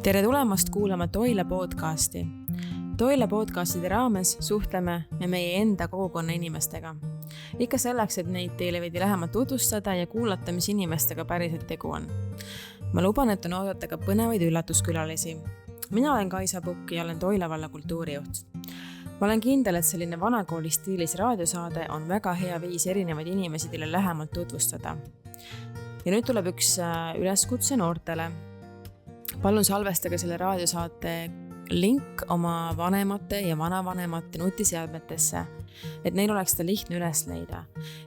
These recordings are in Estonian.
Tere tulemast kuulama Toila podcasti. Toila podcastide raames suhtleme me meie enda kogukonna inimestega. Ikka selleks, et neid teile veidi lähemalt tutvustada ja kuulata, mis inimestega päriselt tegu on. Ma luban, et on oodata ka põnevaid üllatuskülalisi. Mina olen Kaisa Pukk ja olen Toila valla kultuurijuht. Ma olen kindel, et selline vanakooli stiilis raadiosaade on väga hea viis erinevaid inimesi teile lähemalt tutvustada. Ja nüüd tuleb üks üleskutse noortele. Palun salvestage selle raadiosaate link oma vanemate ja vanavanemate nutiseadmetesse, et neil oleks seda lihtne üles leida.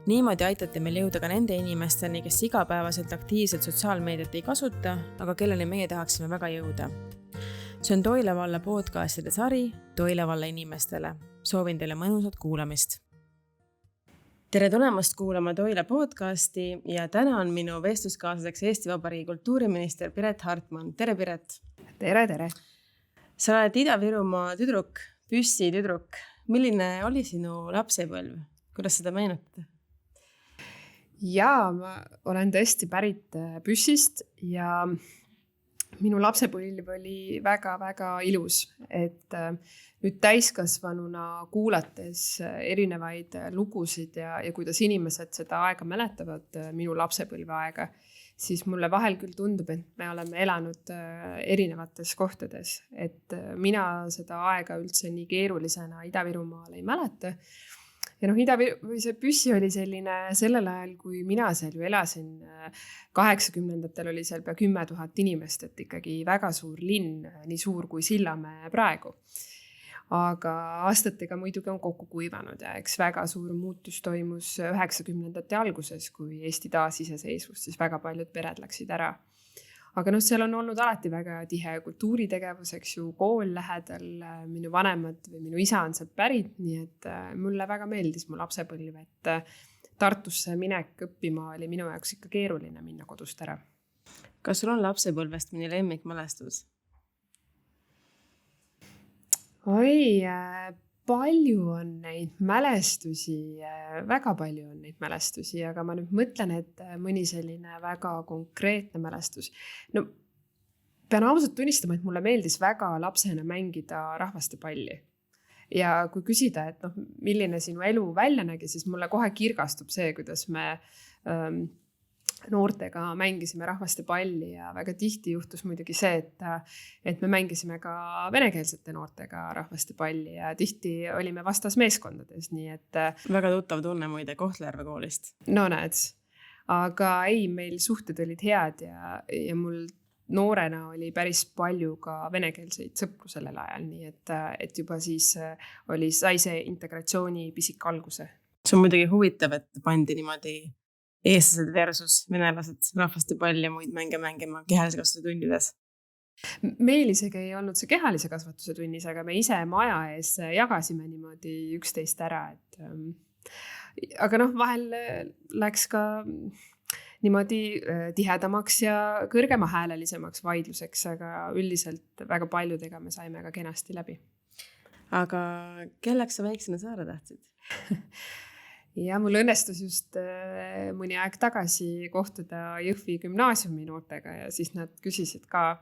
Niimoodi aitate meil jõuda ka nende inimesteni, kes igapäevaselt aktiivselt sotsiaalmeediat ei kasuta, aga kelleni meie tahaksime väga jõuda. See on Toila valla podcastide sari Toila valla inimestele. Soovin teile mõnusat kuulamist. Tere tulemast kuulama Toila podcasti ja täna on minu vestluskaaslaseks Eesti Vabariigi kultuuriminister Piret Hartman. Tere, Piret! Tere! Sa oled Ida-Virumaa tüdruk, Püssi tüdruk. Milline oli sinu lapsepõlv? Kuidas seda meenutada? Jaa, ma olen tõesti pärit Püssist ja minu lapsepõlv oli väga-väga ilus, et nüüd täiskasvanuna kuulates erinevaid lugusid ja kuidas inimesed seda aega mäletavad, minu lapsepõlve aega, siis mulle vahel küll tundub, et me oleme elanud erinevates kohtades, et mina seda aega üldse nii keerulisena Ida-Virumaal ei mäleta. Ja see Püssi oli selline sellel ajal, kui mina seal ju elasin, 80-ndatel oli seal pea 10 000 inimest, et ikkagi väga suur linn, nii suur kui Sillamäe praegu. Aga aastatega muidugi on kokku kuivanud ja eks väga suur muutus toimus 90-ndate alguses, kui Eesti taasiseseisvus, siis väga paljud pered läksid ära. Aga seal on olnud alati väga tihe kultuuritegevus, eks ju, kool lähedal, minu vanemad või minu isa on sealt pärit, nii et mulle väga meeldis mu lapsepõlv, et Tartusse minek õppima oli minu jaoks ikka keeruline minna kodust ära. Kas sul on lapsepõlvest mõni lemmikmälestus? Oi, palju on neid mälestusi, väga palju on neid mälestusi, aga ma nüüd mõtlen, et mõni selline väga konkreetne mälestus. Pean ausalt tunnistama, et mulle meeldis väga lapsena mängida rahvastepalli. Ja kui küsida, et milline sinu elu välja nägi, siis mulle kohe kirgastub see, kuidas me noortega mängisime rahvastepalli ja väga tihti juhtus muidugi see, et me mängisime ka venekeelsete noortega rahvastepalli ja tihti olime vastas meeskondades, nii et... Väga tuttav tunne muide Kohtla-Järve koolist. No näed, aga ei, meil suhted olid head ja mul noorena oli päris palju ka venekeelseid sõpru sellel ajal, nii et juba siis sai see integratsiooni pisik alguse. See on muidugi huvitav, et pandi niimoodi eestlased versus venelased rahvastepalli ja muid mänge mängima kehalise kasvatuse tundides. Meil isegi ei olnud see kehalise kasvatuse tunnis, aga me ise maja ees jagasime niimoodi üksteist ära. Aga vahel läks ka niimoodi tihedamaks ja kõrgema häälelisemaks vaidluseks, aga üldiselt väga paljudega me saime ka kenasti läbi. Aga kelleks sa väiksena saada tahtsid? Ja mul õnnestus just mõni aeg tagasi kohtuda Jõhvi gümnaasiumi noortega ja siis nad küsisid ka,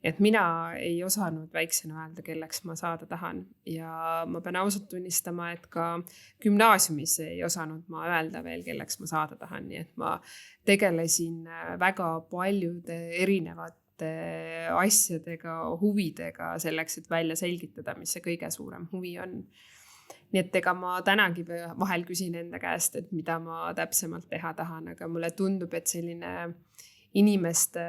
et mina ei osanud väiksena öelda, kelleks ma saada tahan. Ja ma pean ausalt tunnistama, et ka gümnaasiumis ei osanud ma öelda veel, kelleks ma saada tahan. Nii et ma tegelesin väga paljude erinevate asjadega, huvidega selleks, et välja selgitada, mis see kõige suurem huvi on. Nii et ega ma tänagi vahel küsin enda käest, et mida ma täpsemalt teha tahan, aga mulle tundub, et selline inimeste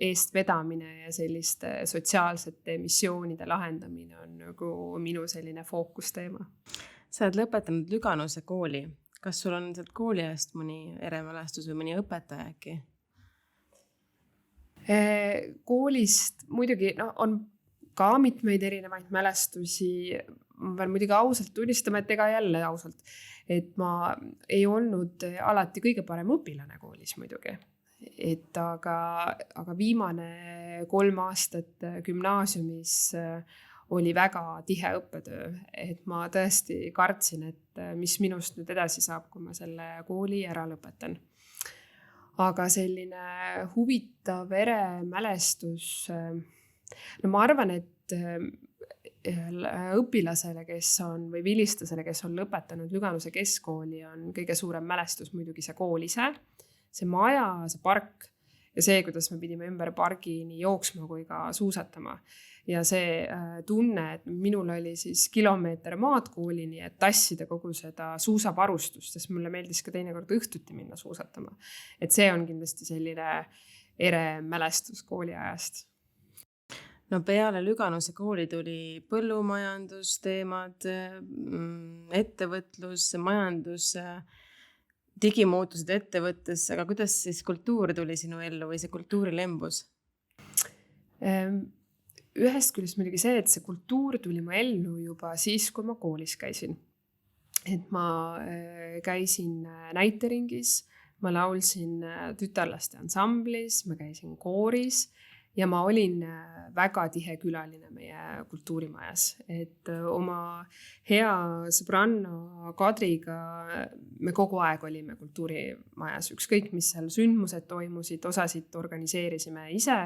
eest vedamine ja selliste sotsiaalsete missioonide lahendamine on nagu minu selline fookusteema. Sa oled lõpetanud Lüganuse kooli. Kas sul on sealt kooli eest mõni eremälestus või mõni õpetaja äkki? Koolist muidugi on ka mitmeid erinevaid mälestusi. Ma pean muidugi ausalt tunnistama, et ega jälle ausalt, et ma ei olnud alati kõige parem õpilane koolis muidugi. Aga viimane 3 aastat gümnaasiumis oli väga tihe õppetöö, et ma tõesti kartsin, et mis minust nüüd edasi saab, kui ma selle kooli ära lõpetan. Aga selline huvitav eremälestus no ma arvan, et õpilasele, kes on või vilistlasele, kes on lõpetanud Lüganuse keskkooli, on kõige suurem mälestus muidugi see kool ise, see maja, see park ja see, kuidas me pidime ümber pargi nii jooksma kui ka suusatama. Ja see tunne, et minul oli siis kilomeeter maad koolini, et tassida kogu seda suusavarustust, sest mulle meeldis ka teinekord õhtuti minna suusatama. Et see on kindlasti selline ere mälestus kooliajast. No peale Lüganuse kooli tuli põllumajandusteemad, ettevõtlus, majandus, digimuutused ettevõttes, aga kuidas siis kultuur tuli sinu ellu või see kultuurilembus? Ühest küljest muidugi see, et see kultuur tuli mu ellu juba siis, kui ma koolis käisin. Et ma käisin näiteringis, ma laulsin tütarlaste ansamblis, ma käisin kooris ja ma olin väga tihe külaline meie kultuurimajas. Et oma hea sõbranna Kadriga me kogu aeg olime kultuurimajas, ükskõik mis seal sündmused toimusid, osasid organiseerisime ise.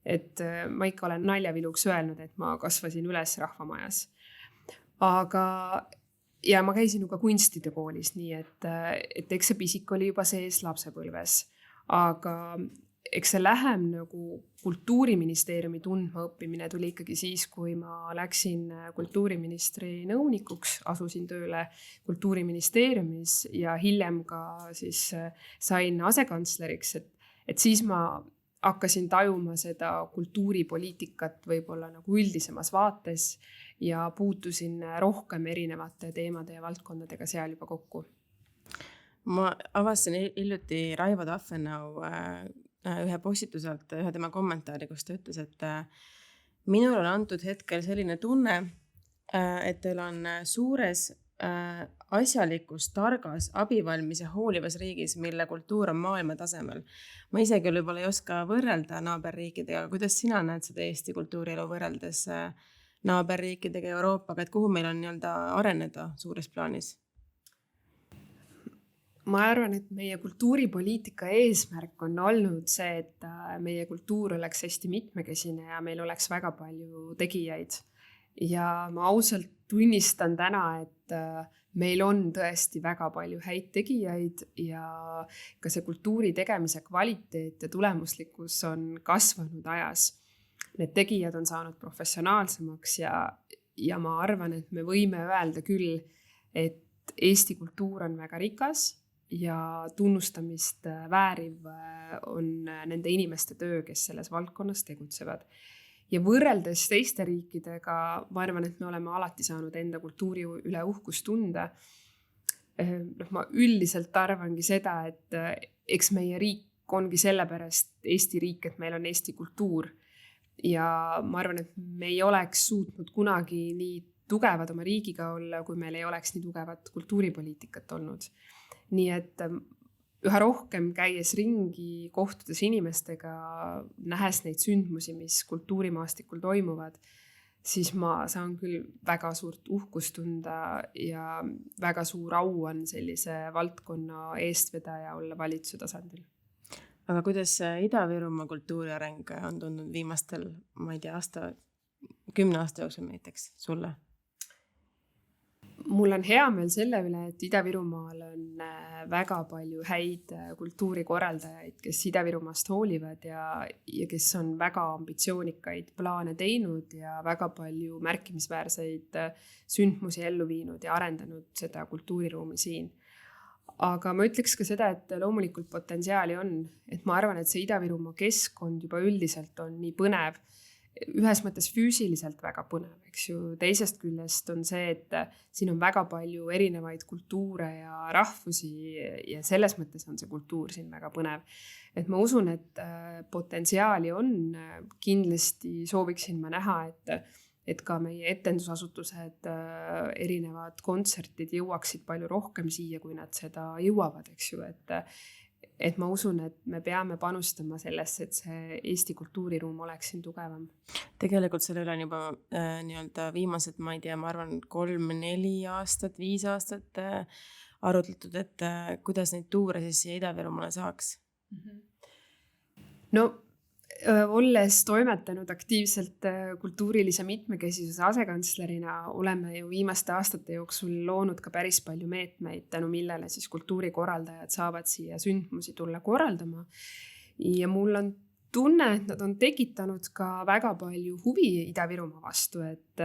Et ma ikka olen naljaviluks öelnud, et ma kasvasin üles rahvamajas. Aga ja ma käisin ju ka kunstide koolis, nii et eks see pisik oli juba sees lapsepõlves. Aga eks see lähem nagu kultuuriministeeriumi tundma õppimine tuli ikkagi siis, kui ma läksin kultuuriministri nõunikuks, asusin tööle kultuuriministeeriumis ja hiljem ka siis sain asekantsleriks, et siis ma hakkasin tajuma seda kultuuripoliitikat võib-olla nagu üldisemas vaates ja puutusin rohkem erinevate teemade ja valdkondadega seal juba kokku. Ma avastasin hiljuti Raivo Taffenau ühe postituselt, ühe tema kommentaari, kus ta ütles, et minul on antud hetkel selline tunne, et teil on suures asjalikus, targas, abivalmis ja hoolivas riigis, mille kultuur on maailma tasemel. Ma ise küll võib-olla ei oska võrrelda naaberriikidega, kuidas sina näed seda Eesti kultuurielu võrreldes naaberriikidega ja Euroopaga, et kuhu meil on nii-öelda areneda suures plaanis? Ma arvan, et meie kultuuripoliitika eesmärk on olnud see, et meie kultuur oleks hästi mitmekesine ja meil oleks väga palju tegijaid. Ja ma ausalt tunnistan täna, et meil on tõesti väga palju häid tegijaid ja ka see kultuuri tegemise kvaliteet ja tulemuslikkus on kasvanud ajas. Need tegijad on saanud professionaalsemaks ja ma arvan, et me võime öelda küll, et Eesti kultuur on väga rikas ja tunnustamist vääriv on nende inimeste töö, kes selles valdkonnas tegutsevad. Ja võrreldes teiste riikidega, ma arvan, et me oleme alati saanud enda kultuuri üle uhkust tunda. Ma üldiselt arvangi seda, et eks meie riik ongi sellepärast Eesti riik, et meil on Eesti kultuur. Ja ma arvan, et me ei oleks suutnud kunagi nii tugevad oma riigiga olla, kui meil ei oleks nii tugevat kultuuripoliitikat olnud. Nii et üha rohkem käies ringi, kohtudes inimestega, nähes neid sündmusi, mis kultuurimaastikul toimuvad, siis ma saan küll väga suurt uhkust tunda ja väga suur au on sellise valdkonna eestvedaja olla valitsuse tasandil. Aga kuidas Ida-Virumaa kultuuri areng on tundnud viimastel, ma ei tea, 10 aasta jooksul näiteks sulle? Mul on hea meel selle üle, et Ida-Virumaal on väga palju häid kultuurikorraldajaid, kes Ida-Virumaast hoolivad ja kes on väga ambitsioonikaid plaane teinud ja väga palju märkimisväärseid sündmusi ellu viinud ja arendanud seda kultuuriruumi siin. Aga ma ütleks ka seda, et loomulikult potentsiaali on, et ma arvan, et see Ida-Virumaa keskkond juba üldiselt on nii põnev, ühes mõttes füüsiliselt väga põnev, eks ju. Teisest küljest on see, et siin on väga palju erinevaid kultuure ja rahvusi ja selles mõttes on see kultuur siin väga põnev. Et ma usun, et potentsiaali on, kindlasti sooviksin ma näha, et ka meie etendusasutused, erinevad kontsertid jõuaksid palju rohkem siia, kui nad seda jõuavad, eks ju, et ma usun, et me peame panustama sellesse, et see Eesti kultuuriruum oleks siin tugevam. Tegelikult selle üle on juba nii-öelda viimased, ma ei tea, ma arvan 3-4 aastat, 5 aastat arutletud, et kuidas neid tuure siis siia Ida-Virumaale saaks? No olles toimetanud aktiivselt kultuurilise mitmekesisuse asekantslerina, oleme ju viimaste aastate jooksul loonud ka päris palju meetmeid, tänu millele siis kultuurikorraldajad saavad siia sündmusi tulla korraldama. Ja mul on tunne, et nad on tekitanud ka väga palju huvi Ida-Virumaa vastu, et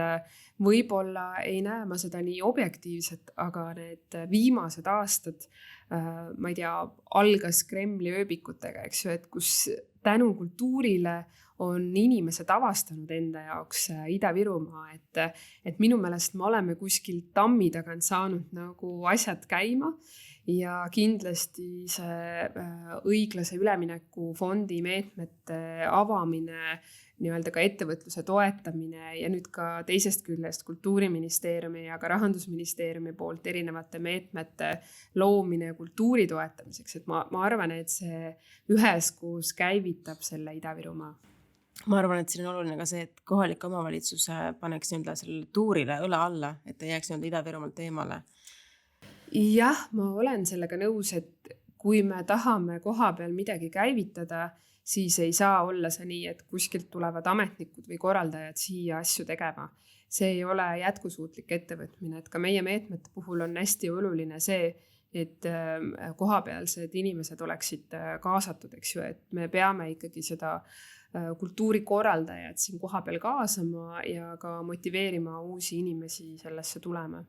võib-olla ei näe ma seda nii objektiivselt, aga need viimased aastad, ma ei tea, algas Kremli ööbikutega, eks ju, et kus tänu kultuurile on inimesed avastanud enda jaoks Ida-Virumaa, et minu meelest me oleme kuskil tammi tagant saanud nagu asjad käima. Ja kindlasti see õiglase ülemineku fondi meetmete avamine, nii-öelda ka ettevõtluse toetamine ja nüüd ka teisest küljest Kultuuriministeeriumi ja ka Rahandusministeeriumi poolt erinevate meetmete loomine kultuuri toetamiseks. Et ma arvan, et see üheskoos käivitab selle Ida-Virumaa. Ma arvan, et siin on oluline ka see, et kohalik omavalitsus paneks nii-öelda sellele tuurile õla alla, et ta jääks nii-öelda Ida-Virumaalt eemale. Jah, ma olen sellega nõus, et kui me tahame koha peal midagi käivitada, siis ei saa olla see nii, et kuskilt tulevad ametnikud või korraldajad siia asju tegema. See ei ole jätkusuutlik ettevõtmine, et ka meie meetmete puhul on hästi oluline see, et kohapealsed inimesed oleksid kaasatud, eks ju, et me peame ikkagi seda kultuurikorraldajad siin koha peal kaasama ja ka motiveerima uusi inimesi sellesse tulema.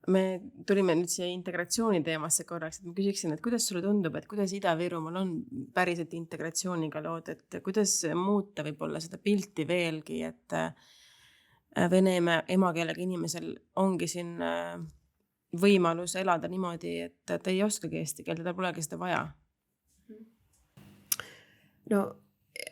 Me tulime nüüd siia integratsiooni teemasse korraks, et ma küsiksin, et kuidas sulle tundub, et kuidas Ida-Virumaal on päriselt integratsiooniga lood, et kuidas muuta võib-olla seda pilti veelgi, et vene emakeelega inimesel ongi siin võimalus elada niimoodi, et ta ei oskagi eesti keelt, ta polegi seda vaja? No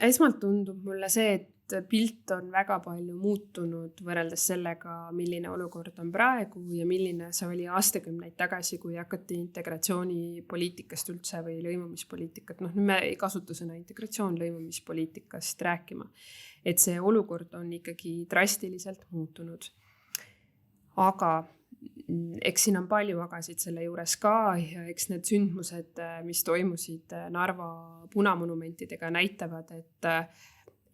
esmalt tundub mulle see, et pilt on väga palju muutunud võrreldes sellega, milline olukord on praegu ja milline see oli aastakümneid tagasi, kui hakati integratsioonipoliitikast üldse või lõimumispoliitikat. Nüüd me ei kasuta sõna integratsioon lõimumispoliitikast rääkima. Et see olukord on ikkagi drastiliselt muutunud. Aga eks siin on palju agasid selle juures ka ja eks need sündmused, mis toimusid Narva punamonumentidega näitavad, et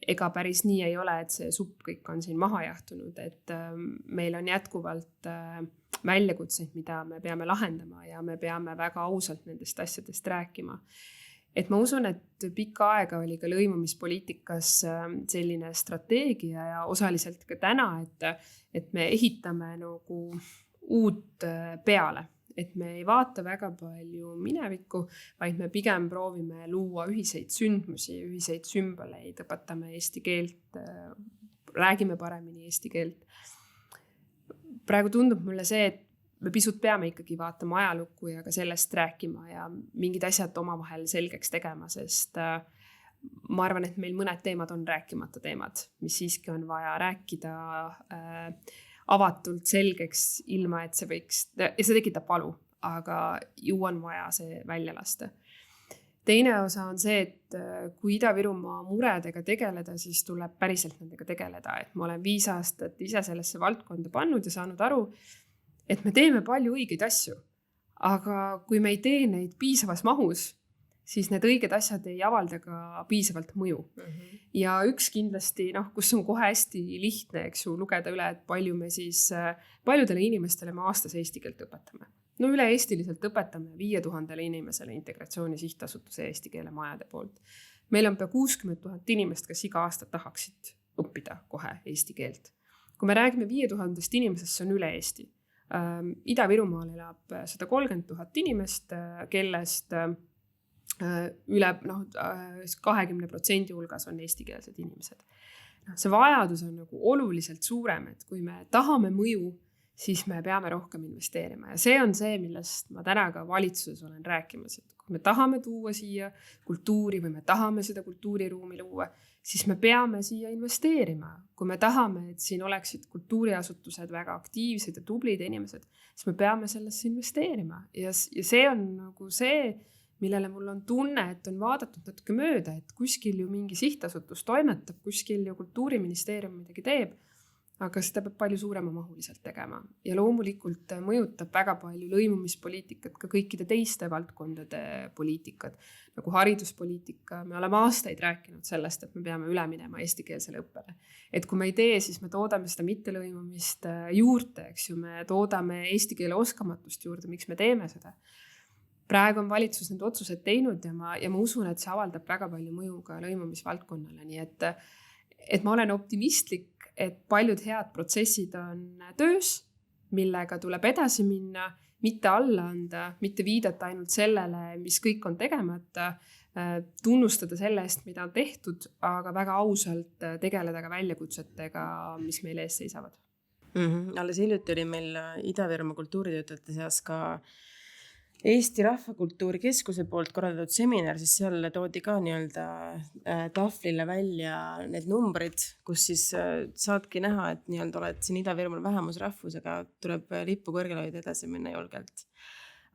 ega päris nii ei ole, et see supp kõik on siin maha jahtunud, et meil on jätkuvalt väljakutseid, mida me peame lahendama ja me peame väga ausalt nendest asjadest rääkima. Et ma usun, et pikka aega oli ka lõimumispoliitikas selline strateegia ja osaliselt ka täna, et me ehitame nagu uut peale. Et me ei vaata väga palju minevikku, vaid me pigem proovime luua ühiseid sündmusi, ühiseid sümboleid, õpetame eesti keelt, räägime paremini eesti keelt. Praegu tundub mulle see, et me pisut peame ikkagi vaatama ajalukku ja ka sellest rääkima ja mingid asjad omavahel selgeks tegema, sest ma arvan, et meil mõned teemad on rääkimata teemad, mis siiski on vaja rääkida avatult selgeks, ilma et see võiks, ja see tekitab valu, aga ju on vaja see välja lasta. Teine osa on see, et kui Ida-Virumaa muredega tegeleda, siis tuleb päriselt nendega tegeleda. Et ma olen 5 aastat ise sellesse valdkonda pannud ja saanud aru, et me teeme palju õigeid asju, aga kui me ei tee neid piisavas mahus, siis need õiged asjad ei avalda ka piisavalt mõju. Ja üks kindlasti, kus on kohe hästi lihtne, eks ju, lugeda üle, et palju me siis paljudele inimestele me aastas eesti keelt õpetame. No üle-eestiliselt õpetame 5000 inimesele Integratsiooni Sihtasutuse eesti keele majade poolt. Meil on pea 60 000 inimest, kes iga aasta tahaksid õppida kohe eesti keelt. Kui me räägime 5000 inimesest, see on üle Eesti. Ida-Virumaal elab 130 000 inimest, kellest üle 20% hulgas on eestikeelsed inimesed. See vajadus on nagu oluliselt suurem, et kui me tahame mõju, siis me peame rohkem investeerima. Ja see on see, millest ma täna ka valitsuses olen rääkimas, et kui me tahame tuua siia kultuuri või me tahame seda kultuuriruumi luua, siis me peame siia investeerima. Kui me tahame, et siin oleksid kultuuriasutused väga aktiivsed ja tublid inimesed, siis me peame sellesse investeerima. Ja see on nagu see, millele mul on tunne, et on vaadatud natuke mööda, et kuskil ju mingi sihtasutus toimetab, kuskil ju Kultuuriministeerium midagi teeb, aga seda peab palju suuremamahuliselt tegema ja loomulikult mõjutab väga palju lõimumispoliitikat ka kõikide teiste valdkondade poliitikad, nagu hariduspoliitika. Me oleme aastaid rääkinud sellest, et me peame üle minema eestikeelsele õppele. Et kui me ei tee, siis me toodame seda mittelõimumist juurde, eks ju, me toodame eesti keele oskamatust juurde, miks me teeme seda. Praegu on valitsus need otsused teinud ja ma usun, et see avaldab väga palju mõju ka lõimumisvaldkonnale, nii et ma olen optimistlik, et paljud head protsessid on töös, millega tuleb edasi minna, mitte alla anda, mitte viidata ainult sellele, mis kõik on tegemata, tunnustada selle eest, mida on tehtud, aga väga ausalt tegeleda ka väljakutsetega, mis meil ees seisavad. Alles hiljuti oli meil Ida-Virumaa kultuuritöötajate seas ka Eesti Rahvakultuuri Keskuse poolt korraldatud seminar, siis seal toodi ka nii-öelda tahvlile välja need numbrid, kus siis saadki näha, et nii-öelda oled siin Ida-Virumaal vähemusrahvusega, tuleb lippu kõrgele hoida edasi minna julgelt.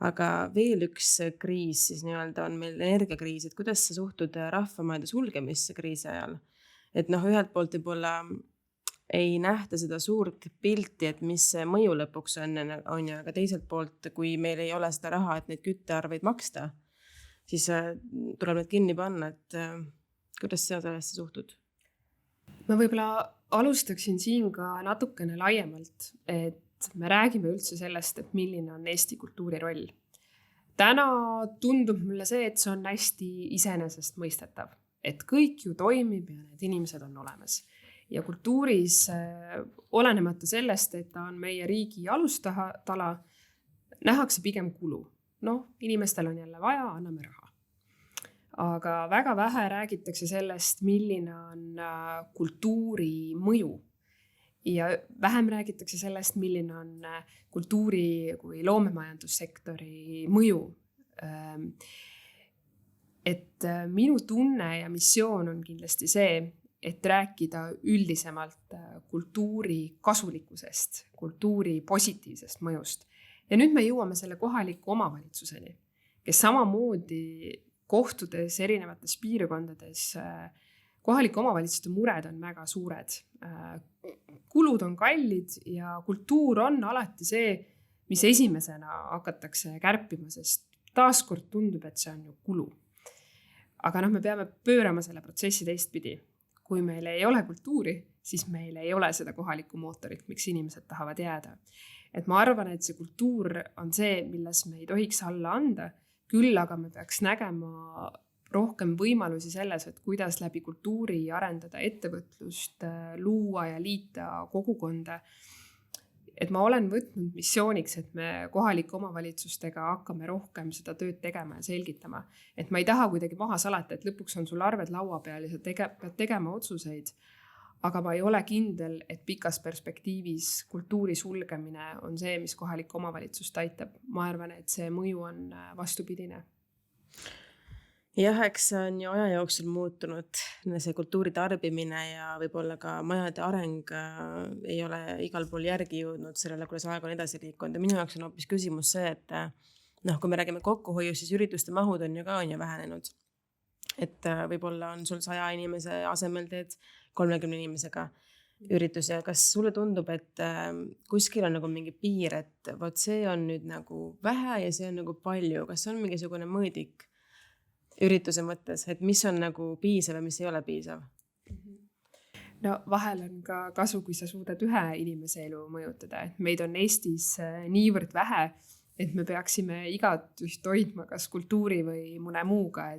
Aga veel üks kriis siis nii-öelda on meil energiakriis, et kuidas sa suhtud rahvamajade sulgemisse kriisi ajal? Et ühelt poolt võib-olla ei nähta seda suurt pilti, et mis see mõju lõpuks on ja aga teiselt poolt, kui meil ei ole seda raha, et neid küttearveid maksta, siis tuleb need kinni panna, et kuidas sa sellesse suhtud? Ma võib-olla alustaksin siin ka natukene laiemalt, et me räägime üldse sellest, et milline on Eesti kultuuri roll. Täna tundub mulle see, et see on hästi iseenesest mõistetav, et kõik ju toimib ja need inimesed on olemas. Ja kultuuris olenemata sellest, et ta on meie riigi alustala, nähakse pigem kulu. Inimestel on jälle vaja, anname raha. Aga väga vähe räägitakse sellest, milline on kultuuri mõju. Ja vähem räägitakse sellest, milline on kultuuri kui loomemajandussektori mõju. Et minu tunne ja missioon on kindlasti see, et rääkida üldisemalt kultuuri kasulikkusest, kultuuri positiivsest mõjust. Ja nüüd me jõuame selle kohaliku omavalitsuseni, kes samamoodi kohtudes erinevates piirkondades, kohalike omavalitsuste mured on väga suured. Kulud on kallid ja kultuur on alati see, mis esimesena hakatakse kärpima, sest taaskord tundub, et see on ju kulu. Aga me peame pöörama selle protsessi teistpidi. Kui meil ei ole kultuuri, siis meil ei ole seda kohalikku mootorit, miks inimesed tahavad jääda. Et ma arvan, et see kultuur on see, milles me ei tohiks alla anda, küll aga me peaks nägema rohkem võimalusi selles, et kuidas läbi kultuuri arendada ettevõtlust, luua ja liita kogukonda. Et ma olen võtnud missiooniks, et me kohalike omavalitsustega hakkame rohkem seda tööd tegema ja selgitama. Et ma ei taha kuidagi maha salata, et lõpuks on sul arved laua peal ja sa pead tegema otsuseid. Aga ma ei ole kindel, et pikas perspektiivis kultuuri sulgemine on see, mis kohalik omavalitsust aitab. Ma arvan, et see mõju on vastupidine. Jah, eks on ju aja jooksul muutunud see kultuuri tarbimine ja võib-olla ka majade areng ei ole igal pool järgi jõudnud sellele, kuidas aeg on edasi liikunud. Ja minu jaoks on hoopis küsimus see, et kui me räägime kokkuhoiust, siis ürituste mahud on ju ka vähenenud. Et võib-olla on sul 100 inimese asemel teed 30 inimesega üritus ja kas sulle tundub, et kuskil on nagu mingi piir, et võt see on nüüd nagu vähe ja see on nagu palju. Kas on mingisugune mõõdik ürituse mõttes, et mis on nagu piisav ja mis ei ole piisav? Vahel on ka kasu, kui sa suudad ühe inimese elu mõjutada. Et meid on Eestis niivõrd vähe, et me peaksime igat üht hoidma kas kultuuri või mõne muuga,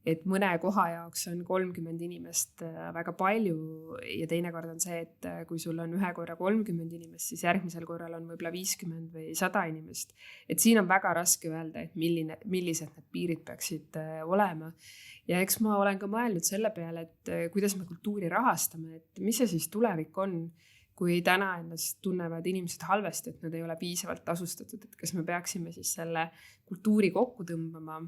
et mõne koha jaoks on 30 inimest väga palju ja teinekord on see, et kui sul on ühe korra 30 inimest, siis järgmisel korral on võib-olla 50 või 100 inimest. Et siin on väga raske öelda, et millised need piirid peaksid olema. Ja eks ma olen ka mõelnud selle peale, et kuidas me kultuuri rahastame, et mis see siis tulevik on, kui täna ennast tunnevad inimesed halvasti, et nad ei ole piisavalt tasustatud, et kas me peaksime siis selle kultuuri kokku tõmbama.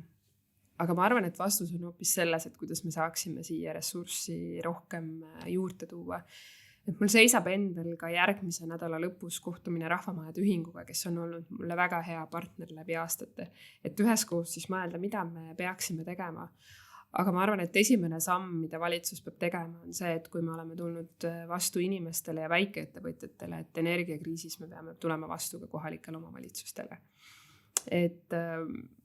Aga ma arvan, et vastus on hoopis selles, et kuidas me saaksime siia ressurssi rohkem juurde tuua. Et mul seisab endal ka järgmise nädala lõpus kohtumine Rahvamajade Ühinguga, kes on olnud mulle väga hea partner läbi aastate. Et üheskoos siis mõelda, mida me peaksime tegema. aga ma arvan, et esimene samm, mida valitsus peab tegema, on see, et kui me oleme tulnud vastu inimestele ja väikeettevõtjatele, et energiakriisis me peame tulema vastu ka kohalikele omavalitsustele. Et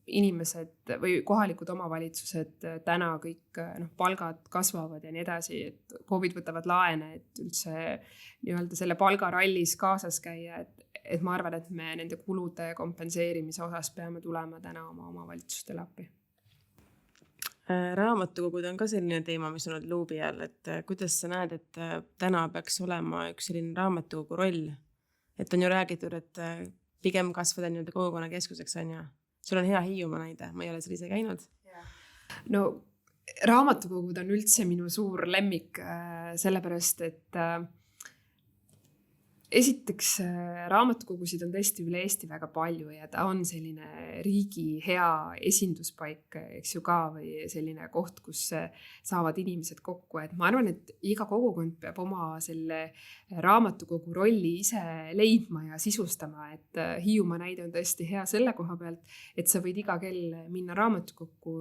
inimesed või kohalikud omavalitsused täna kõik palgad kasvavad ja nii edasi, et KOV-id võtavad laene, et üldse nii-öelda selle palgarallis kaasas käia, et ma arvan, et me nende kulude kompenseerimise osas peame tulema täna oma omavalitsustele appi. Raamatukogud on ka selline teema, mis on olnud luubi all, et kuidas sa näed, et täna peaks olema üks selline raamatukogu roll, et on ju räägitud, et pigem kasvada nii-öelda kogukonna keskuseks on ju. Sul on hea Hiiumaa näide, ma ei ole seal ise käinud. No raamatukogud on üldse minu suur lemmik, sellepärast, et esiteks raamatukogusid on tõesti üle Eesti väga palju ja ta on selline riigi hea esinduspaik, eks ju ka, või selline koht, kus saavad inimesed kokku. Et ma arvan, et iga kogukond peab oma selle raamatukogu rolli ise leidma ja sisustama, et Hiiumaa näide on tõesti hea selle koha pealt, et sa võid iga kell minna raamatukokku,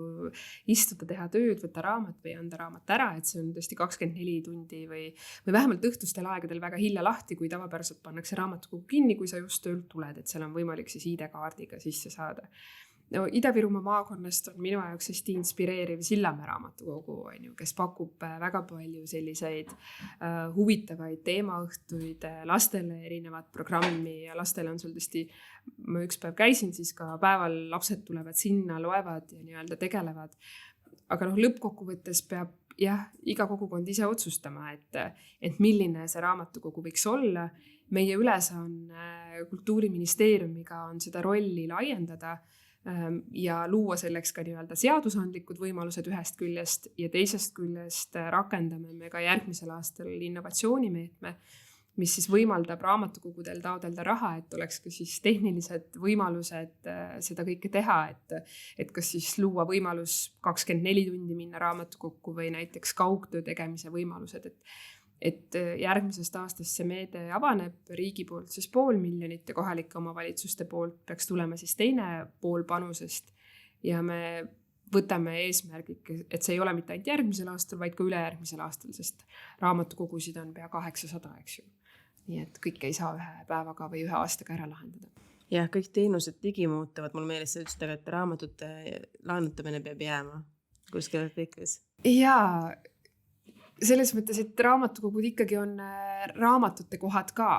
istuda, teha tööd, võtta raamat või anda raamat ära, et see on tõesti 24 tundi või vähemalt õhtustel aegadel väga hilja lahti, kui tavapäraselt pannakse raamatukogu kinni, kui sa just töölt tuled, et seal on võimalik siis ID-kaardiga sisse saada. No, Ida-Virumaa maakonnast on minu jaoks hästi inspireeriv Sillamäe raamatukogu, kes pakub väga palju selliseid huvitavaid teemaõhtuid, lastele erinevat programmi ja lastele on sul tõesti, ma üks päev käisin, siis ka päeval lapsed tulevad sinna, loevad ja nii-öelda tegelevad. Aga lõppkokkuvõttes peab iga kogukond ise otsustama, et milline see raamatukogu võiks olla. Meie ülesanne Kultuuriministeeriumiga on seda rolli laiendada ja luua selleks ka nii-öelda seadusandlikud võimalused ühest küljest ja teisest küljest rakendame me ka järgmisel aastal innovatsioonimeetme, mis siis võimaldab raamatukogudel taotleda raha, et oleks ka siis tehnilised võimalused seda kõike teha, et kas siis luua võimalus 24 tundi minna raamatukokku või näiteks kaugtöö tegemise võimalused, et järgmisest aastast see meede avaneb riigi poolt siis 500 000 ja kohalike omavalitsuste poolt peaks tulema siis teine pool panusest ja me võtame eesmärgid, et see ei ole mitte ainult järgmisel aastal, vaid ka ülejärgmisel aastal, sest raamatukogusid on pea 800, eks ju. Nii et kõik ei saa ühe päevaga või ühe aastaga ära lahendada. Ja kõik teenused digimuutuvad, mul meeles sa ütlesid, et raamatute laenutamine peab jääma kuskil artiklis. Jaa, selles mõttes, et raamatukogud ikkagi on raamatute kohad ka.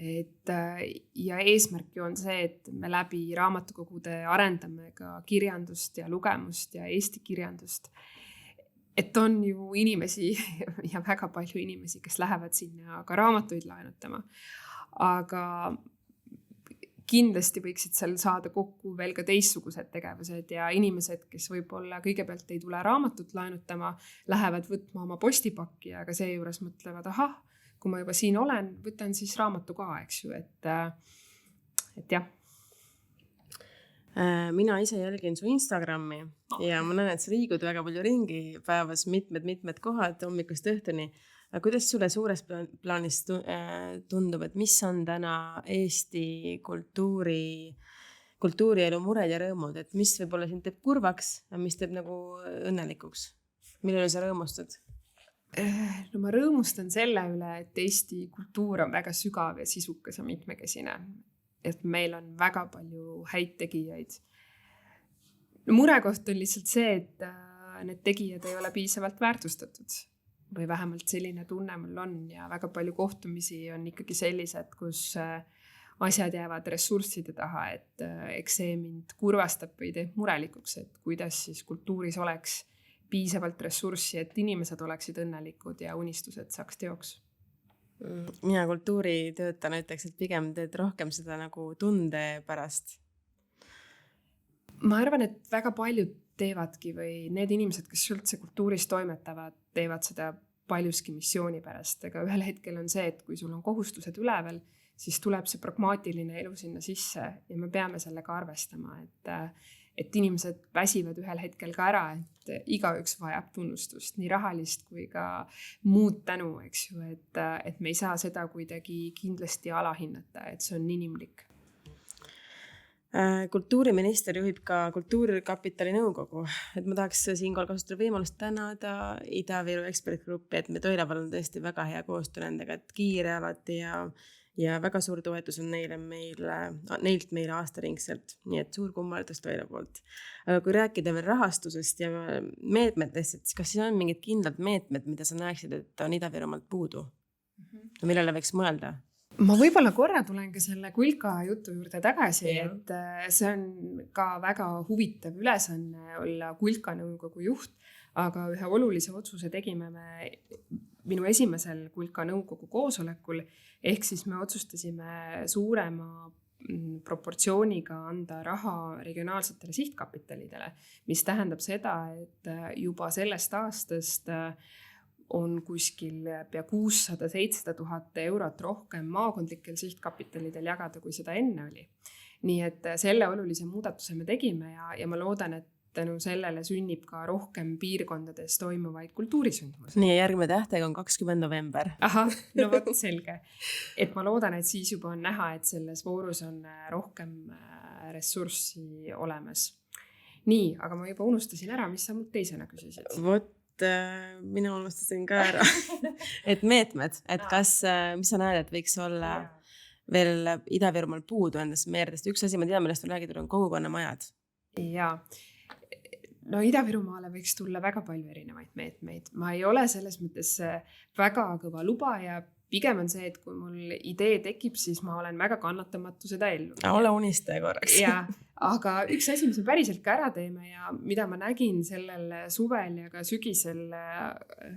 Ja eesmärk on see, et me läbi raamatukogude arendame ka kirjandust ja lugemust ja eesti kirjandust. Et on ju inimesi ja väga palju inimesi, kes lähevad sinna ka raamatuid laenutama. Aga kindlasti võiksid seal saada kokku veel ka teistsugused tegevused ja inimesed, kes võib-olla kõigepealt ei tule raamatut laenutama, lähevad võtma oma postipakki, aga seejuures mõtlevad, kui ma juba siin olen, võtan siis raamatu ka, eks ju, et jah. Mina ise jälgin su Instagrami ja ma näen, et sa liigud väga palju ringi päevas mitmed kohad hommikust õhtuni. Kuidas sulle suures plaanis tundub, et mis on täna Eesti kultuurielu mured ja rõõmud, et mis võib-olla sind teeb kurvaks ja mis teeb nagu õnnelikuks? Millele sa rõõmustad? No ma rõõmustan selle üle, et Eesti kultuur on väga sügav ja sisukas ja mitmekesine. Et meil on väga palju häid tegijaid. No murekoht on lihtsalt see, et need tegijad ei ole piisavalt väärtustatud. Või vähemalt selline tunne mul on ja väga palju kohtumisi on ikkagi sellised, kus asjad jäävad ressursside taha, et eks see mind kurvastab või teeb murelikuks, et kuidas siis kultuuris oleks piisavalt ressurssi, et inimesed oleksid õnnelikud ja unistused saaks teoks. Mina kultuuritöötana ütleks, et pigem teed rohkem seda nagu tunde pärast. Ma arvan, et väga paljud teevadki või need inimesed, kes üldse kultuuris toimetavad, teevad seda paljuski missiooni pärast. Aga ühel hetkel on see, et kui sul on kohustused üleval, siis tuleb see pragmaatiline elu sinna sisse ja me peame sellega arvestama, et inimesed väsivad ühel hetkel ka ära, et igaüks vajab tunnustust, nii rahalist kui ka muud tänu, eks ju, et me ei saa seda kuidagi kindlasti alahinnata, et see on inimlik. Kultuuriminister juhib ka Kultuurkapitali nõukogu, et ma tahaks siinkohal kasutada võimalust tänada Ida-Viru ekspertgruppi, et me Toila vallal on tõesti väga hea koostöö nendega, et kiire alati ja väga suur toetus on neilt meile aastaringselt, nii et suur kummardus Toila poolt. Aga kui rääkida veel rahastusest ja meetmetest, et kas siin on mingid kindlad meetmed, mida sa näeksid, et on Ida-Virumaalt puudu? Millele võiks mõelda? Ma võib-olla korra tulen ka selle Kulka jutu juurde tagasi, et see on ka väga huvitav ülesanne olla Kulka nõukogu juht, aga ühe olulise otsuse tegime me minu esimesel Kulka nõukogu koosolekul, ehk siis me otsustasime suurema proportsiooniga anda raha regionaalsetele sihtkapitalidele, mis tähendab seda, et juba sellest aastast on kuskil pea 600-700 000 eurot rohkem maakondlikel sihtkapitalidel jagada, kui seda enne oli. Nii et selle olulise muudatuse me tegime ja ma loodan, et tänu sellele sünnib ka rohkem piirkondades toimuvaid kultuurisündmusi. Nii, järgmine tähtega on 20. november. Aha, no võt selge. Et ma loodan, et siis juba on näha, et selles voorus on rohkem ressurssi olemas. Nii, aga ma juba unustasin ära, mis sa mult teisena küsisid. Mina unustasin ka ära, et meetmed, et kas, mis sa näed, et võiks olla veel Ida-Virumaal puudu endast meerdest. Üks asi, ma tean, millest on räägitud, on kogukonnamajad. Jaa, no Ida-Virumaale võiks tulla väga palju erinevaid meetmeid. Ma ei ole selles mõttes väga kõva lubaja. Pigem on see, et kui mul idee tekib, siis ma olen väga kannatamatu seda ellu. Ole unistaja korraks. Ja, aga üks asi, mis me päriselt ka ära teeme ja mida ma nägin sellel suvel ja ka sügisel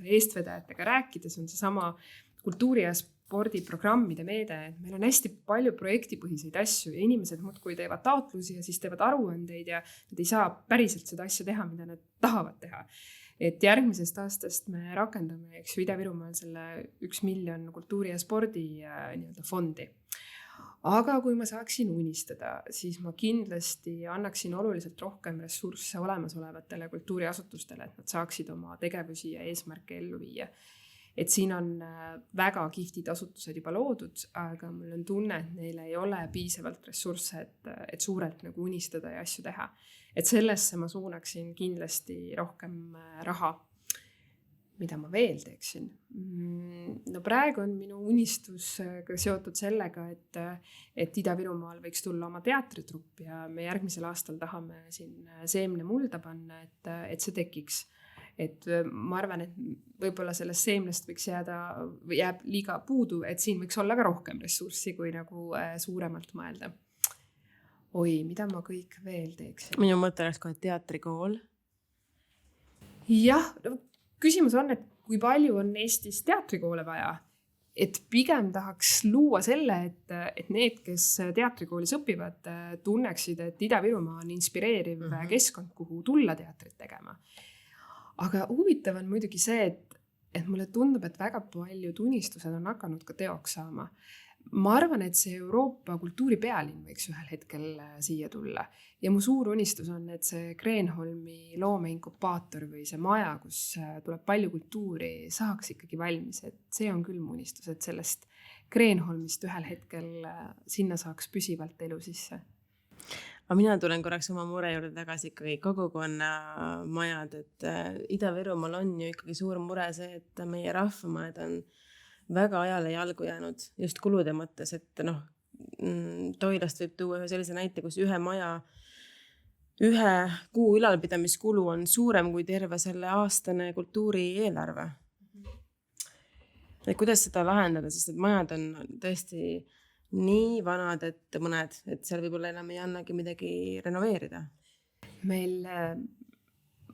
eestvedajatega rääkides, on see sama kultuuri- ja spordiprogrammide meede. Meil on hästi palju projektipõhiseid asju ja inimesed muudkui teevad taotlusi ja siis teevad aruandeid ja nad ei saa päriselt seda asja teha, mida nad tahavad teha. Et järgmisest aastast me rakendame Ida-Virumaal selle 1 miljon kultuuri- ja spordi fondi. Aga kui ma saaksin unistada, siis ma kindlasti annaksin oluliselt rohkem ressursse olemasolevatele kultuuriasutustele, et nad saaksid oma tegevusi ja eesmärke ellu viia. Et siin on väga kihvtid asutused juba loodud, aga mul on tunne, et neil ei ole piisavalt ressursse, et suurelt nagu unistada ja asju teha. Et sellesse ma suunaksin kindlasti rohkem raha, mida ma veel teeksin. No praegu on minu unistus seotud sellega, et Ida-Virumaal võiks tulla oma teatritrupp ja me järgmisel aastal tahame siin seemne mulda panna, et see tekiks. Et ma arvan, et võib-olla sellest seemnest võiks jääb liiga puudu, et siin võiks olla ka rohkem ressurssi, kui nagu suuremalt mõelda. Oi, mida ma kõik veel teeksin? Minu mõte oleks kohe teatrikool. Jah, küsimus on, et kui palju on Eestis teatrikoole vaja? Et pigem tahaks luua selle, et need, kes teatrikoolis õpivad, tunneksid, et Ida-Virumaa on inspireeriv keskkond, kuhu tulla teatrit tegema. Aga huvitav on muidugi see, et mulle tundub, et väga paljud unistused on hakanud ka teoks saama. Ma arvan, et see Euroopa kultuuripealinn võiks ühel hetkel siia tulla. Ja mu suur unistus on, et see Kreenholmi loomeinkupaator või see maja, kus tuleb palju kultuuri, saaks ikkagi valmis. Et see on küll mu unistus, et sellest Kreenholmist ühel hetkel sinna saaks püsivalt elu sisse. Aga mina tulen korraks oma mure juurde tagasi ikkagi kogukonnamajad, et Ida-Virumaal on ju ikkagi suur mure see, et meie rahvamajad on väga ajale jalgu jäänud just kulude mõttes, et Toilast võib tuua ühe sellise näite, kus ühe kuu ülalpidamiskulu on suurem kui terve selle aastane kultuurieelarve. Et kuidas seda lahendada, sest et majad on tõesti nii vanad, et mõned, et seal võib-olla enam ei annagi midagi renoveerida. Meil,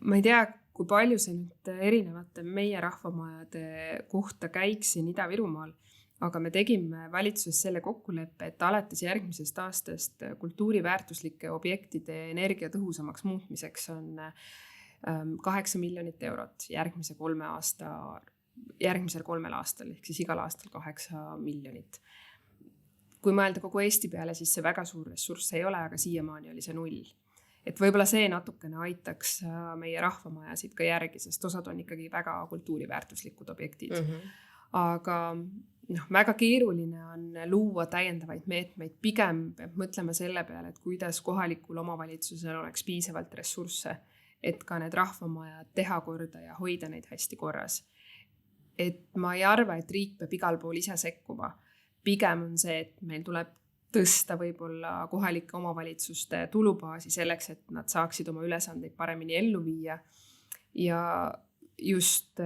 ma ei tea, kui palju see nüüd erinevate meie rahvamajade kohta käiks siin Ida-Virumaal, aga me tegime valitsuses selle kokkuleppe, et alates järgmisest aastast kultuuriväärtuslike objektide energiatõhusamaks muutmiseks on 8 miljonit eurot järgmisel 3 aastal, ehk siis igal aastal 8 miljonit. Kui mõelda kogu Eesti peale, siis see väga suur ressurss ei ole, aga siiamaani oli see 0. Et võib-olla see natukene aitaks meie rahvamajasid ka järgi, sest osad on ikkagi väga kultuuriväärtuslikud objektid. Aga väga keeruline on luua täiendavaid meetmeid, pigem peab mõtlema selle peale, et kuidas kohalikul omavalitsusel oleks piisavalt ressursse, et ka need rahvamajad teha korda ja hoida neid hästi korras. Et ma ei arva, et riik peab igal pool ise sekkuma. Pigem on see, et meil tuleb tõsta võib-olla kohalike omavalitsuste tulubaasi selleks, et nad saaksid oma ülesandeid paremini ellu viia. Ja just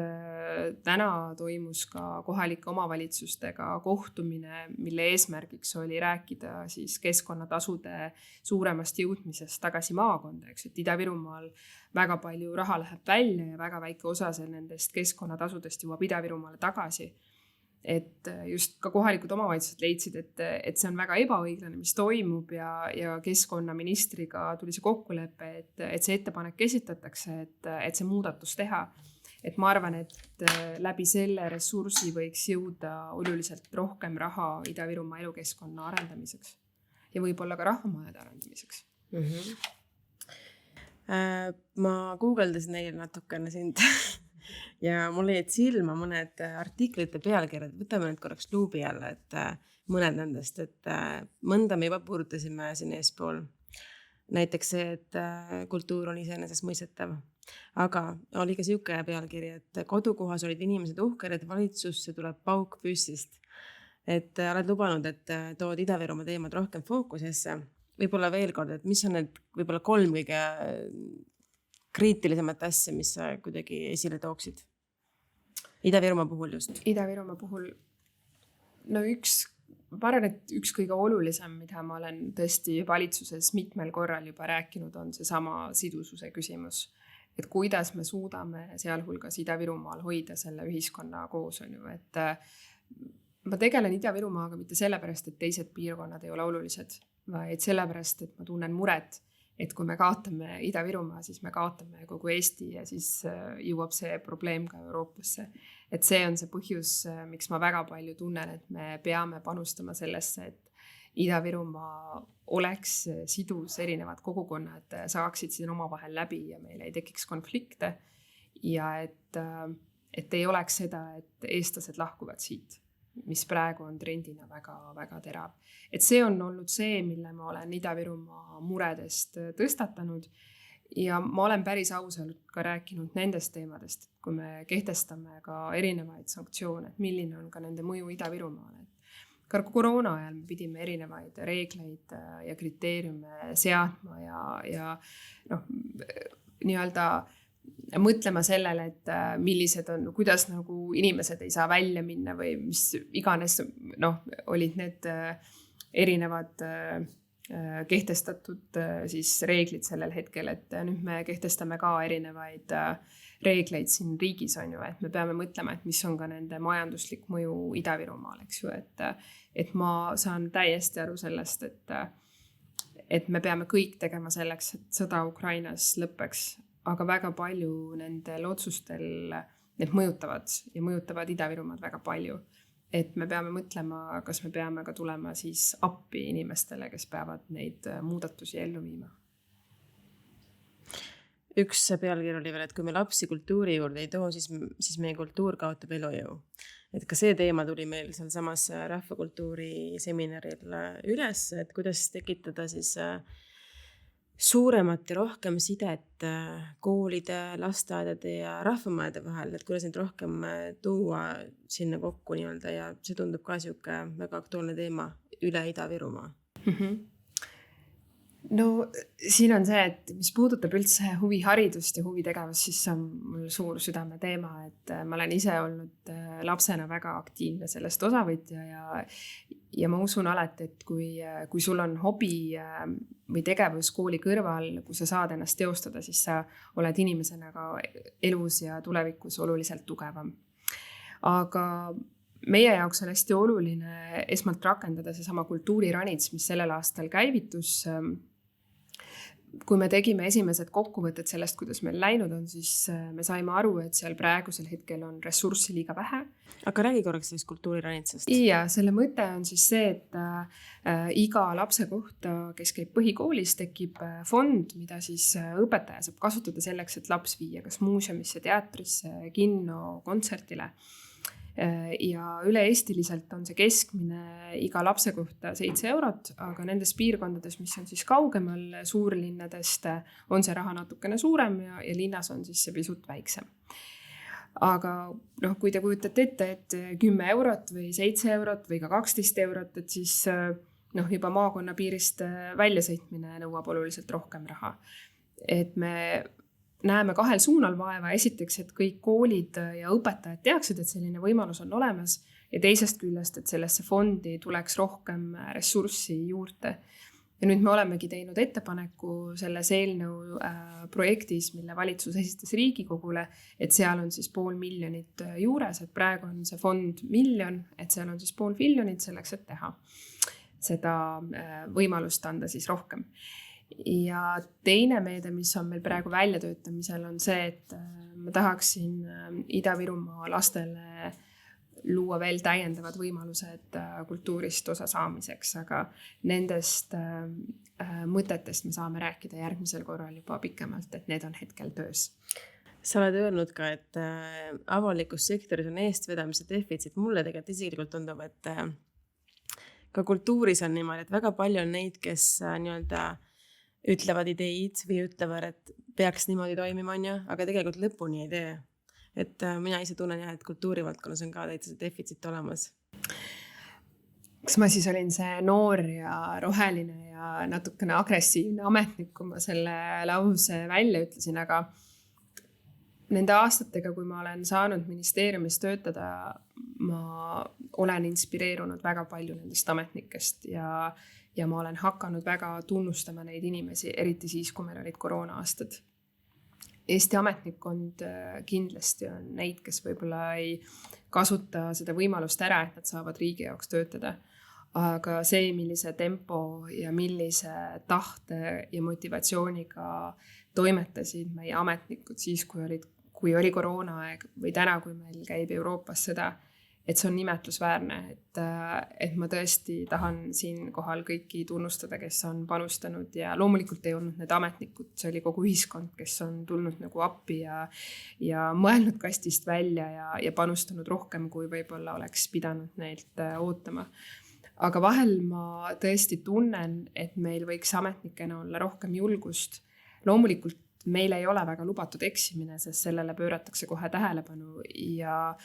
täna toimus ka kohalike omavalitsustega kohtumine, mille eesmärgiks oli rääkida siis keskkonnatasude suuremast jõudmisest tagasi maakonda, et Ida-Virumaal väga palju raha läheb välja ja väga väike osa nendest keskkonnatasudest jõuab Ida-Virumaale tagasi. Et just ka kohalikud omavalitsused leidsid, et see on väga ebaõiglane, mis toimub ja keskkonnaministriga tuli see kokkulepe, et see ettepanek esitatakse, et see muudatus teha. Et ma arvan, et läbi selle ressursi võiks jõuda oluliselt rohkem raha Ida-Virumaa elukeskkonna arendamiseks ja võib-olla ka rahvamajade arendamiseks. Ma guugeldasin neil natukene sind ja mul jäid silma mõned artiklite pealkirjad. Võtame need korraks luubi alla, et mõned nendest, et mõnda me juba puudutasime siin eespool. Näiteks see, et kultuur on iseenesest mõistetav. Aga oli ka siuke pealkiri, et kodukohas olid inimesed uhked, et valitsusse tuleb pauk püssist. Et oled lubanud, et tood Ida-Virumaa teemad rohkem fookusesse. Võib-olla veel kord, et mis on need võib-olla 3 kõige kriitilisemat asja, mis sa kuidagi esile tooksid? Ida-Virumaa puhul just. Ida-Virumaa puhul, ma arvan, et üks kõige olulisem, mida ma olen tõesti valitsuses mitmel korral juba rääkinud, on see sama sidususe küsimus. Et kuidas me suudame sealhulgas Ida-Virumaal hoida selle ühiskonna koos, on ju. Et ma tegelen Ida-Virumaaga mitte sellepärast, et teised piirkonnad ei ole olulised, vaid sellepärast, et ma tunnen muret, et kui me kaotame Ida-Virumaa, siis me kaotame kogu Eesti ja siis jõuab see probleem ka Euroopasse. Et see on see põhjus, miks ma väga palju tunnen, et me peame panustama sellesse, et Ida-Virumaa oleks sidus, erinevad kogukonnad saaksid siin omavahel läbi ja meil ei tekiks konflikte ja et ei oleks seda, et eestlased lahkuvad siit, mis praegu on trendina väga, väga terav. Et see on olnud see, mille ma olen Ida-Virumaa muredest tõstatanud ja ma olen päris ausalt ka rääkinud nendest teemadest, kui me kehtestame ka erinevaid sanktsioone, et milline on ka nende mõju Ida-Virumaale. Ka koroona ajal me pidime erinevaid reegleid ja kriteeriume seadma ja nii-öelda mõtlema sellele, et millised on, kuidas nagu inimesed ei saa välja minna või mis iganes olid need erinevad kehtestatud siis reeglid sellel hetkel, et nüüd me kehtestame ka erinevaid reegleid siin riigis, on ju, et me peame mõtlema, et mis on ka nende majanduslik mõju Ida-Virumaal, eks ju, et ma saan täiesti aru sellest, et me peame kõik tegema selleks, et sõda Ukrainas lõpeks, aga väga palju nendel otsustel need mõjutavad Ida-Virumaad väga palju. Et me peame mõtlema, kas me peame ka tulema siis appi inimestele, kes peavad neid muudatusi ellu viima. Üks pealkiri oli veel, et kui me lapsi kultuuri juurde ei too, siis meie kultuur kaotab elujõu. Et ka see teema tuli meil seal samas rahvakultuuri seminaril üles, et kuidas tekitada siis suuremat ja rohkem sidet koolide, lasteaedade ja rahvamajade vahel, et kuidas neid rohkem tuua sinna kokku nii-öelda ja see tundub ka siuke väga aktuaalne teema üle Ida-Virumaa. No siin on see, et mis puudutab üldse huviharidust ja huvitegevust, siis see on mul suur südame teema, et ma olen ise olnud lapsena väga aktiivne sellest osavõtja ja ma usun alati, et kui sul on hobi või tegevus kooli kõrval, kui sa saad ennast teostada, siis sa oled inimesena ka elus ja tulevikus oluliselt tugevam. Aga meie jaoks on hästi oluline esmalt rakendada seesama kultuuriranits, mis sellel aastal käivitus. Kui me tegime esimesed kokkuvõtted sellest, kuidas meil läinud on, siis me saime aru, et seal praegusel hetkel on ressurssi liiga vähe. Aga räägi korraks sellest kultuuriranitsast. Ja selle mõte on siis see, et iga lapse kohta, kes käib põhikoolis, tekib fond, mida siis õpetaja saab kasutada selleks, et laps viia kas muuseumisse, teatrisse, kinno, kontsertile. Ja üle-eestiliselt on see keskmine iga lapse kohta 7 eurot, aga nendes piirkondades, mis on siis kaugemal suurlinnadest, on see raha natukene suurem ja linnas on siis see pisut väiksem. Aga kui te kujutate ette, et 10 eurot või 7 eurot või ka 12 eurot, et siis juba maakonna piirist väljasõitmine nõuab oluliselt rohkem raha. Et me näeme 2 suunal vaeva. Esiteks, et kõik koolid ja õpetajad teaksid, et selline võimalus on olemas ja teisest küljest, et sellesse fondi tuleks rohkem ressurssi juurde. Ja nüüd me olemegi teinud ettepaneku selles eelnõu projektis, mille valitsus esitas Riigikogule, et seal on siis 500 000 juures, et praegu on see fond 1 miljon, et seal on siis 500 000 selleks, et teha seda võimalust anda siis rohkem. Ja teine meede, mis on meil praegu väljatöötamisel, on see, et ma tahaksin Ida-Virumaa lastele luua veel täiendavad võimalused kultuurist osa saamiseks, aga nendest mõtetest me saame rääkida järgmisel korral juba pikemalt, et need on hetkel töös. Sa oled öelnud ka, et avalikus sektoris on eestvedamise defitsiit. Mulle tegelikult isiklikult tundub, et ka kultuuris on niimoodi, et väga palju on neid, kes ütlevad ideid või ütlevad, et peaks niimoodi toimima, aga tegelikult lõpuni ei tee. Et mina ise tunnen, et kultuurivaldkonnas on ka täitsa see defitsiit olemas. Kas ma siis olin see noor ja roheline ja natukene agressiivne ametnik, kui ma selle lause välja ütlesin, aga nende aastatega, kui ma olen saanud ministeeriumis töötada, ma olen inspireerunud väga palju nendest ametnikest ja ma olen hakanud väga tunnustama neid inimesi, eriti siis, kui meil olid koroona-aastad. Eesti ametnikkond kindlasti on neid, kes võib-olla ei kasuta seda võimalust ära, et nad saavad riigi jaoks töötada. Aga see, millise tempo ja millise tahte ja motivatsiooniga toimetasid meie ametnikud siis, kui oli koroonaaeg või täna, kui meil käib Euroopas sõda, et see on nimetlusväärne, et ma tõesti tahan siin kohal kõiki tunnustada, kes on panustanud ja loomulikult ei olnud need ametnikud, see oli kogu ühiskond, kes on tulnud nagu appi ja mõelnud kastist välja ja panustanud rohkem, kui võib-olla oleks pidanud neilt ootama. Aga vahel ma tõesti tunnen, et meil võiks ametnikena olla rohkem julgust. Loomulikult meil ei ole väga lubatud eksimine, sest sellele pööratakse kohe tähelepanu ja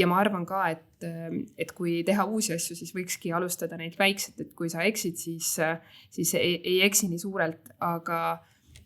ma arvan ka, et kui teha uusi asju, siis võikski alustada neid väikselt, et kui sa eksid, siis ei eksi nii suurelt, aga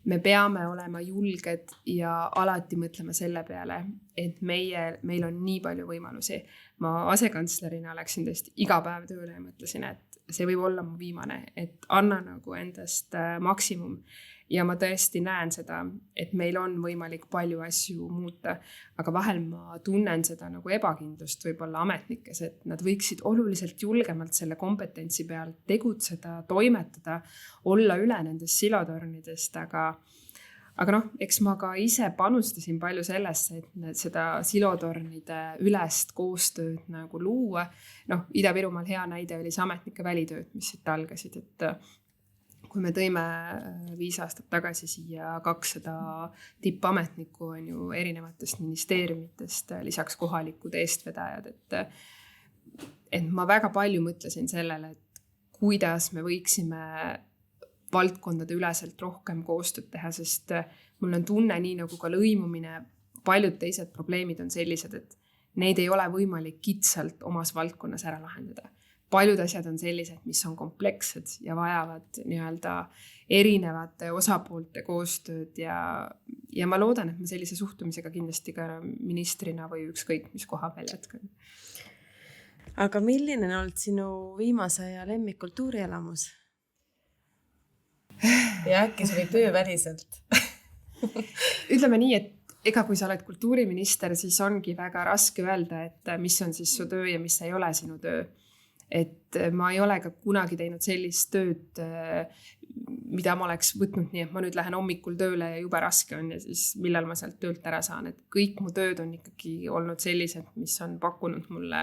me peame olema julged ja alati mõtlema selle peale, et meil on nii palju võimalusi. Ma asekantslerina läksin tõesti iga päev tööle ja mõtlesin, et see võib olla mu viimane, et anna nagu endast maksimum. Ja ma tõesti näen seda, et meil on võimalik palju asju muuta, aga vahel ma tunnen seda nagu ebakindlust võib-olla ametnikes, et nad võiksid oluliselt julgemalt selle kompetentsi peal tegutseda, toimetada, olla üle nendest silotornidest, aga eks ma ka ise panustasin palju sellesse, et seda silotornide ülest koostööd nagu luua. Ida-Virumaal hea näide oli see ametnike välitööd, mis siit algasid, et kui me tõime 5 aastat tagasi siia 200 tippametnikku on ju erinevatest ministeeriumitest, lisaks kohalikud eestvedajad, et ma väga palju mõtlesin sellele, et kuidas me võiksime valdkondade üleselt rohkem koostööd teha, sest mul on tunne nii nagu ka lõimumine, paljud teised probleemid on sellised, et neid ei ole võimalik kitsalt omas valdkonnas ära lahendada. Paljud asjad on sellised, mis on komplekssed ja vajavad erinevate osapoolte koostööd ja ma loodan, et ma sellise suhtumisega kindlasti ka ministrina või ükskõik mis koha peal jätkan. Aga milline on olnud sinu viimase aja lemmikkultuurielamus? Ja äkki see oli tööväliselt? Ütleme nii, et ega kui sa oled kultuuriminister, siis ongi väga raske öelda, et mis on siis su töö ja mis ei ole sinu töö. Et ma ei ole ka kunagi teinud sellist tööd, mida ma oleks võtnud nii, et ma nüüd lähen hommikul tööle ja jube raske on ja siis millal ma sealt töölt ära saan. Et kõik mu tööd on ikkagi olnud sellised, mis on pakkunud mulle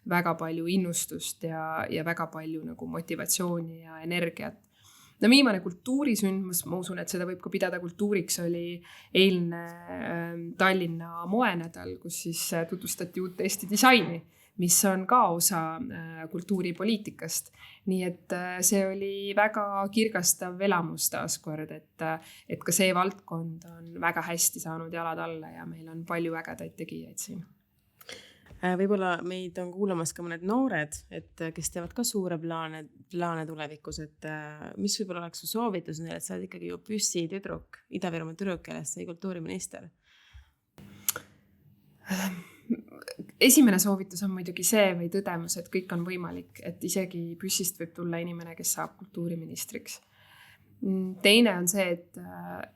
väga palju innustust ja väga palju nagu motivatsiooni ja energiat. no viimane kultuurisündmus, ma usun, et seda võib ka pidada kultuuriks, oli eilne Tallinna moenädal, kus siis tutvustati uut Eesti disaini, mis on ka osa kultuuripoliitikast. Nii et see oli väga kirgastav elamus taaskord, et ka see valdkond on väga hästi saanud jalad alla ja meil on palju ägedaid tegijaid siin. Võib-olla meid on kuulamas ka mõned noored, kes teevad ka suure plaane tulevikus, et mis võib-olla oleks su soovitus neile, et sa oled ikkagi ju Püssi tüdruk, Ida-Virumaa tüdruk, kellest sai kultuuriminister? Esimene soovitus on muidugi see või tõdemus, et kõik on võimalik, et isegi Püssist võib tulla inimene, kes saab kultuuriministriks. Teine on see,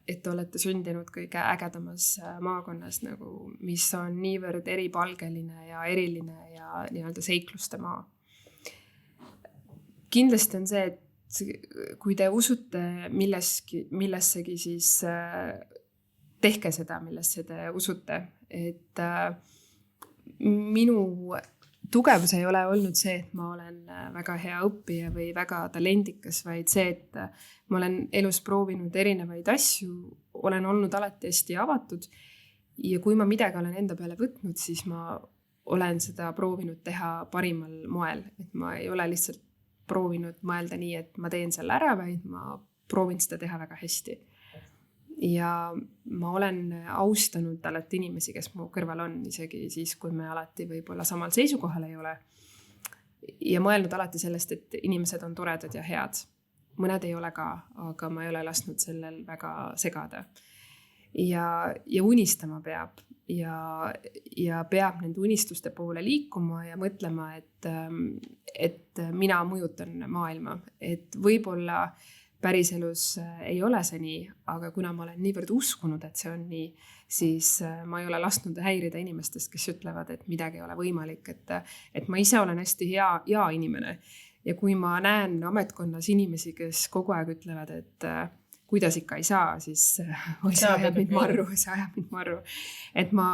et olete sündinud kõige ägedamas maakonnas, nagu, mis on niivõrd eripalgeline ja eriline ja nii-öelda seikluste maa. Kindlasti on see, et kui te usute millessegi, siis tehke seda, millesse te usute. Et minu tugevus ei ole olnud see, et ma olen väga hea õppija või väga talendikas, vaid see, et ma olen elus proovinud erinevaid asju, olen olnud alati hästi avatud ja kui ma midagi olen enda peale võtnud, siis ma olen seda proovinud teha parimal moel, et ma ei ole lihtsalt proovinud mõelda nii, et ma teen selle ära, vaid ma proovin seda teha väga hästi. Ja ma olen austanud alati inimesi, kes mu kõrval on, isegi siis, kui me alati võib-olla samal seisukohal ei ole. Ja mõelnud alati sellest, et inimesed on toredad ja head. Mõned ei ole ka, aga ma ei ole lasknud sellel väga segada. Ja unistama peab ja peab nende unistuste poole liikuma ja mõtlema, et mina mõjutan maailma. Et võib-olla päriselus ei ole see nii, aga kuna ma olen niivõrd uskunud, et see on nii, siis ma ei ole lasknud häirida inimestest, kes ütlevad, et midagi ei ole võimalik, et ma ise olen hästi hea inimene. Ja kui ma näen ametkonnas inimesi, kes kogu aeg ütlevad, et kuidas ikka ei saa, siis see ajab mind marru. Et ma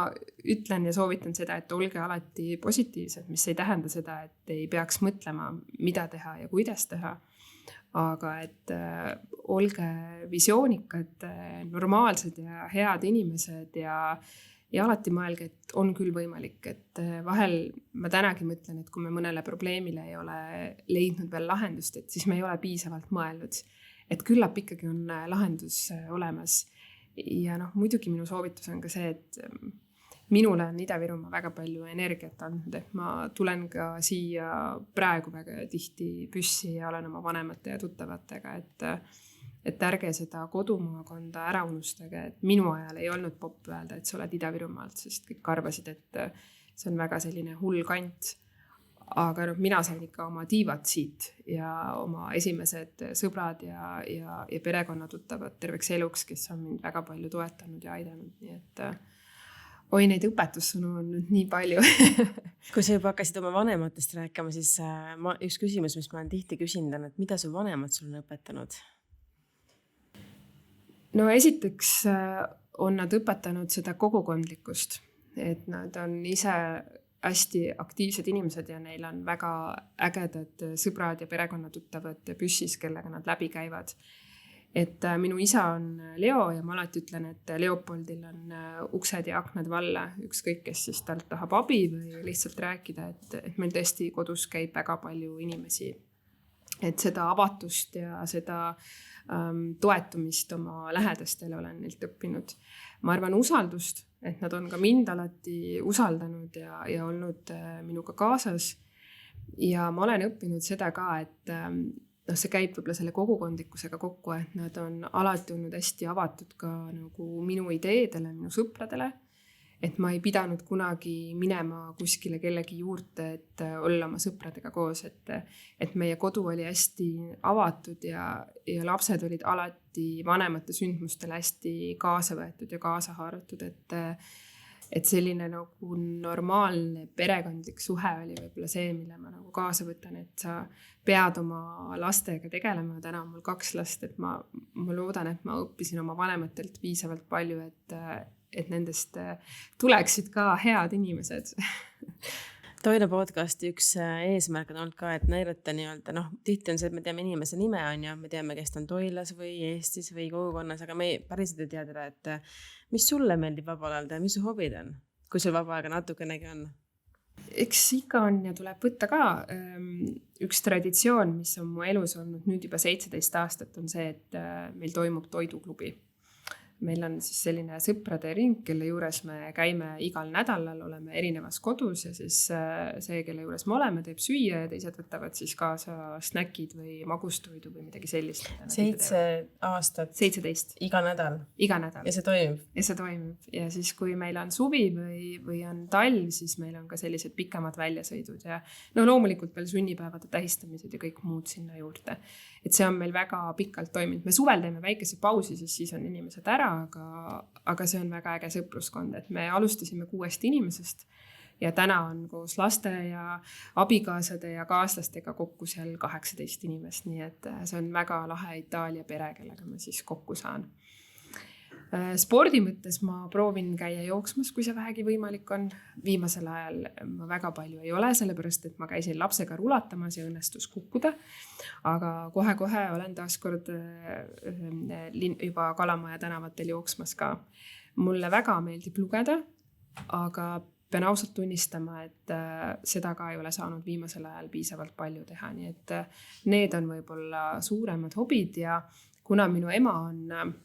ütlen ja soovitan seda, et olge alati positiivsed, mis ei tähenda seda, et ei peaks mõtlema, mida teha ja kuidas teha. Aga et olge visioonikad, normaalsed ja head inimesed ja alati mõelge, et on küll võimalik, et vahel ma tänagi mõtlen, et kui me mõnele probleemile ei ole leidnud veel lahendust, et siis me ei ole piisavalt mõelnud, et küllap ikkagi on lahendus olemas. Ja muidugi minu soovitus on ka see, et minule on Ida-Virumaa väga palju energiat andnud, et ma tulen ka siia praegu väga tihti Püssi ja olen oma vanemate ja tuttavatega, et ärge seda kodumaakonda ära unustage, et minu ajal ei olnud popp öelda, et sa oled Ida-Virumaalt, sest kõik arvasid, et see on väga selline hull kant. Aga mina sain ikka oma tiivad siit ja oma esimesed sõbrad ja perekonna tuttavad terveks eluks, kes on mind väga palju toetanud ja aidanud, nii et oi, neid õpetussõnu on nüüd nii palju. Kui sa juba hakkasid oma vanematest rääkima, siis üks küsimus, mis ma olen tihti küsinud on, et mida su vanemad sul on õpetanud? No esiteks on nad õpetanud seda kogukondlikkust, et nad on ise hästi aktiivsed inimesed ja neil on väga ägedad sõbrad ja perekonnatuttavad Püssis, kellega nad läbi käivad. Et minu isa on Leo ja ma alati ütlen, et Leopoldil on uksed ja aknad valla, ükskõik kes siis talt tahab abi või lihtsalt rääkida, et meil tõesti kodus käib väga palju inimesi. Et seda avatust ja seda toetumist oma lähedastele olen neilt õppinud. Ma arvan usaldust, et nad on ka mind alati usaldanud ja olnud minuga kaasas. Ja ma olen õppinud seda ka, et see käib võib-olla selle kogukondlikkusega kokku, et nad on alati olnud hästi avatud ka nagu minu ideedele, minu sõpradele, et ma ei pidanud kunagi minema kuskile kellegi juurde, et olla oma sõpradega koos, et meie kodu oli hästi avatud ja lapsed olid alati vanemate sündmustele hästi kaasa võetud ja kaasa haaratud, et selline nagu normaalne perekondlik suhe oli võib-olla see, mille ma nagu kaasa võtan, et sa pead oma lastega tegelema. Täna on mul 2 last, et ma loodan, et ma õppisin oma vanematelt piisavalt palju, et nendest tuleksid ka head inimesed. Toila podcasti üks eesmärk on olnud ka, et näidata nii-öelda, tihti on see, et me teame inimese nime, on ju, me teame, kes ta on Toilas või Eestis või kogukonnas, aga me päriselt ei tea teda, et mis sulle meeldib vabal ajal teha, mis su hobid on, kui sul vaba aega natukenegi on? Eks ikka on ja tuleb võtta ka üks traditsioon, mis on mu elus olnud nüüd juba 17 aastat, on see, et meil toimub toiduklubi. Meil on siis selline sõprade ring, kelle juures me käime igal nädalal, oleme erinevas kodus ja siis see, kelle juures me oleme, teeb süüa ja teised võtavad siis kaasa snäkid või magustoidu või midagi sellist. 7 aastat? 17. Iga nädal? Iga nädal. Ja see toimub? Ja see toimub. Ja siis, kui meil on suvi või on talv, siis meil on ka sellised pikemad väljasõidud ja loomulikult veel sunnipäevade tähistamised ja kõik muud sinna juurde. Et see on meil väga pikalt toiminud. Me suvel teeme väikese pausi, siis on inimesed ära, aga see on väga äge sõpruskond, et me alustasime 6 inimesest ja täna on koos laste ja abikaasade ja kaaslastega kokku seal 18 inimest, nii et see on väga lahe Itaalia pere, kellega ma siis kokku saan. Spordi mõttes ma proovin käia jooksmas, kui see vähegi võimalik on. Viimasel ajal ma väga palju ei ole, sellepärast, et ma käisin lapsega rulatamas ja õnnestus kukkuda. Aga kohe-kohe olen taaskord juba Kalamaja tänavatel jooksmas ka. Mulle väga meeldib lugeda, aga pean ausalt tunnistama, et seda ka ei ole saanud viimasel ajal piisavalt palju teha. Nii et need on võib-olla suuremad hobid ja kuna minu ema on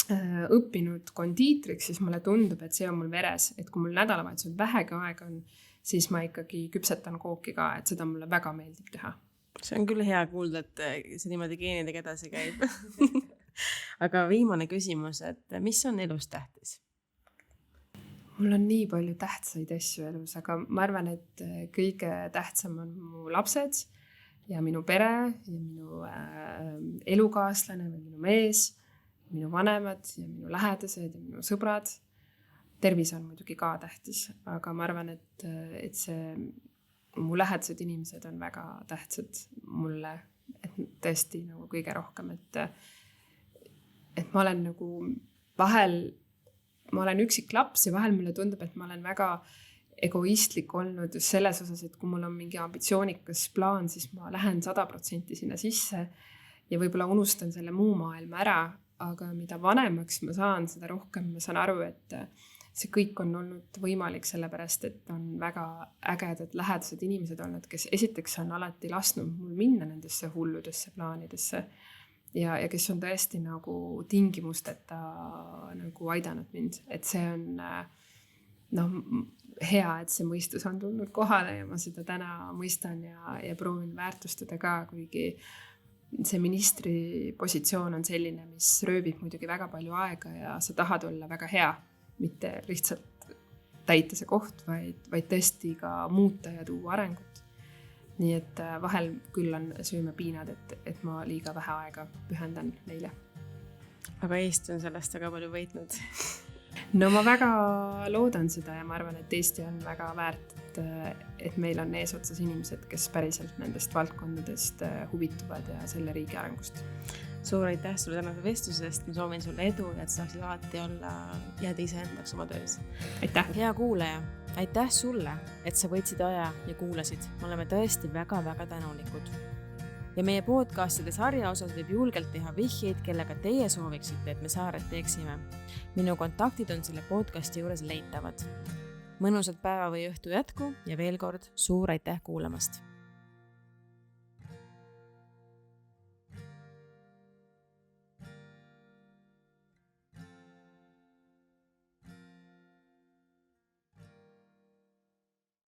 õppinud kondiitriks, siis mulle tundub, et see on mul veres, et kui mul nädalavahetusel vähegi aega on, siis ma ikkagi küpsetan kooki ka, et seda mulle väga meeldib teha. See on küll hea kuulda, et see niimoodi geenidega edasi käib. Aga viimane küsimus, et mis on elus tähtis? Mul on nii palju tähtsaid asju elus, aga ma arvan, et kõige tähtsam on mu lapsed ja minu pere ja minu elukaaslane või minu mees, minu vanemad ja minu lähedased ja minu sõbrad. Tervis on muidugi ka tähtis, aga ma arvan, et see mu lähedased inimesed on väga tähtsad mulle, et tõesti nagu kõige rohkem, et ma olen nagu vahel, ma olen üksik laps ja vahel mulle tundub, et ma olen väga egoistlik olnud just selles osas, et kui mul on mingi ambitsioonikas plaan, siis ma lähen 100% sinna sisse ja võib-olla unustan selle muu maailma ära, aga mida vanemaks ma saan, seda rohkem ma saan aru, et see kõik on olnud võimalik sellepärast, et on väga ägedad lähedased inimesed olnud, kes esiteks on alati lasknud mul minna nendesse hulludesse plaanidesse ja kes on tõesti nagu tingimusteta nagu aidanud mind, et see on hea, et see mõistus on tulnud kohale ja ma seda täna mõistan ja proovin väärtustada ka, kuigi see ministri positsioon on selline, mis rööbib muidugi väga palju aega ja sa tahad olla väga hea, mitte lihtsalt täita see koht, vaid tõesti ka muuta ja tuua arengut. Nii et vahel küll on söömepiinad, et ma liiga vähe aega pühendan neile. Aga Eesti on sellest väga palju võitnud. No ma väga loodan seda ja ma arvan, et Eesti on väga väärt, et meil on eesotsas inimesed, kes päriselt nendest valdkondadest huvituvad ja selle riigi arengust. Suur aitäh sulle tänase vestlusest, ma soovin sulle edu ja et saaksid alati jääda iseendaks oma töös. Aitäh! Hea kuulaja, aitäh sulle, et sa võtsid aja ja kuulasid. Me oleme tõesti väga-väga tänulikud. Ja meie podcastide sarja osas võib julgelt teha vihjeid, kellega teie sooviksite, et me saared teeksime. Minu kontaktid on selle podcasti juures leitavad. Mõnusat päeva või õhtu jätku ja veel kord suur aitäh kuulamast!